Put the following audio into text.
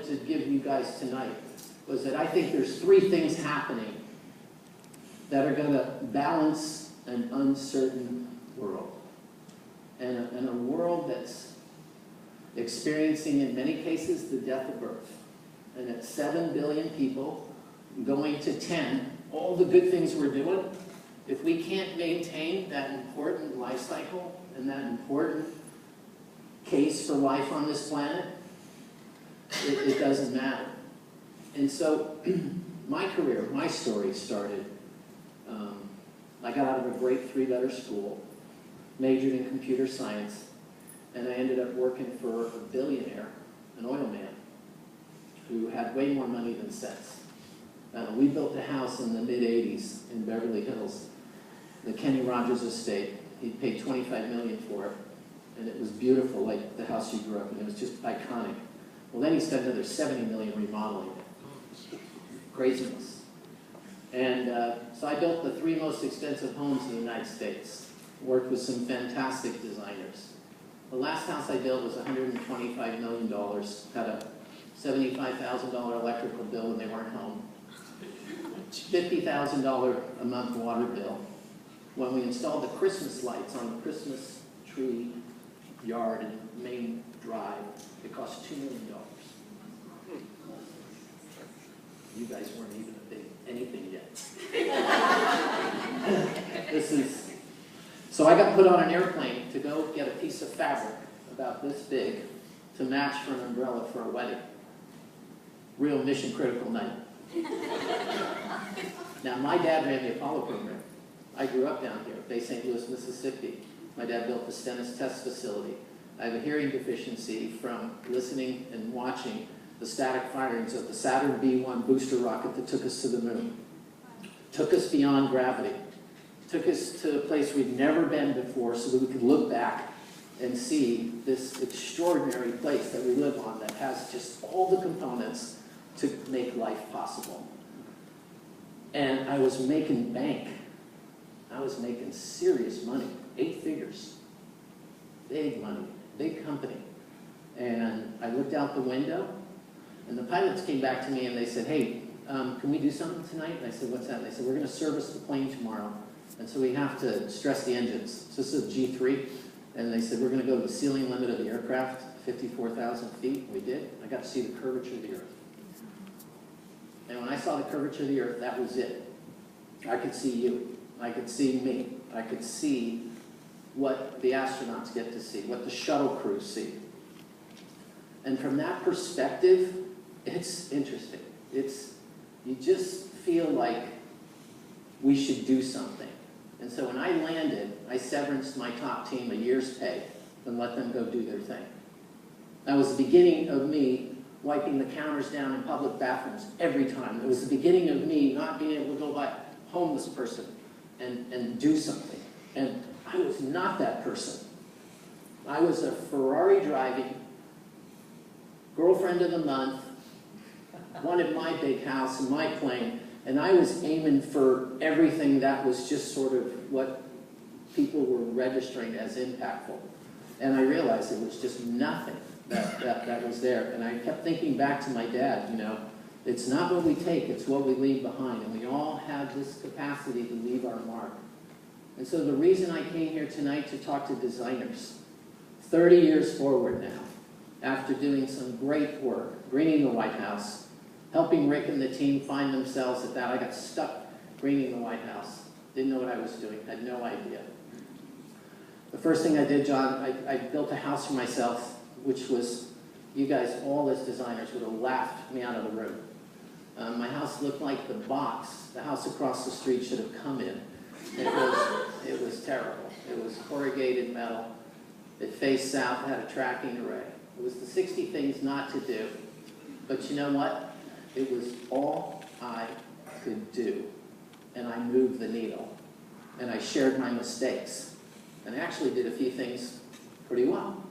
to give you guys tonight was that I think there's three things happening that are going to balance an uncertain world. And a world that's experiencing, in many cases, the death of birth. And at 7 billion people going to 10, all the good things we're doing, if we can't maintain that important life cycle and that important case for life on this planet, it doesn't matter. And so my career, my story started, I got out of a great 3-letter school, majored in computer science, and I ended up working for a billionaire, an oil man, who had way more money than sense. We built a house in the mid-'80s in Beverly Hills, the Kenny Rogers estate. He paid $25 million for it, and it was beautiful, like the house you grew up in. It was just iconic. Well, then he spent another $70 million remodeling it. Craziness. And so I built the 3 most expensive homes in the United States. Worked with some fantastic designers. The last house I built was $125 million. Had a $75,000 electrical bill when they weren't home. $50,000 a month water bill. When we installed the Christmas lights on the Christmas tree yard and main drive, it cost $2 million. You guys weren't even a big anything yet. So I got put on an airplane to go get a piece of fabric about this big to match for an umbrella for a wedding. Real mission critical night. Now, my dad ran the Apollo program. I grew up down here, Bay St. Louis, Mississippi. My dad built the Stennis test facility. I have a hearing deficiency from listening and watching the static firings of the Saturn V1 booster rocket that took us to the moon. Took us beyond gravity. Took us to a place we'd never been before so that we could look back and see this extraordinary place that we live on that has just all the components to make life possible. And I was making bank. I was making serious money, 8 figures. Big money, big company. And I looked out the window, and the pilots came back to me and they said, hey, can we do something tonight? And I said, what's that? And they said, we're going to service the plane tomorrow, and so we have to stress the engines. So this is a G3, and they said, we're going to go to the ceiling limit of the aircraft, 54,000 feet. We did. I got to see the curvature of the Earth. And when I saw the curvature of the Earth, that was it. I could see you. I could see me. I could see what the astronauts get to see, what the shuttle crews see. And from that perspective, it's interesting. You just feel like we should do something. And so when I landed, I severanced my top team a year's pay and let them go do their thing. That was the beginning of me wiping the counters down in public bathrooms every time. It was the beginning of me not being able to go by a homeless person and do something. And I was not that person. I was a Ferrari driving, girlfriend of the month, wanted my big house and my plane, and I was aiming for everything that was just sort of what people were registering as impactful. And I realized it was just nothing that was there. And I kept thinking back to my dad, you know, it's not what we take, it's what we leave behind. And we all have this capacity to leave our mark. And so the reason I came here tonight to talk to designers, 30 years forward now, after doing some great work, greening the White House, helping Rick and the team find themselves at that. I got stuck greening the White House. Didn't know what I was doing, had no idea. The first thing I did, John, I built a house for myself, which was, you guys, all as designers would have laughed me out of the room. My house looked like the box the house across the street should have come in. It was terrible. It was corrugated metal. It faced south, it had a tracking array. It was the 60 things not to do. But you know what? It was all I could do. And I moved the needle. And I shared my mistakes. And I actually did a few things pretty well.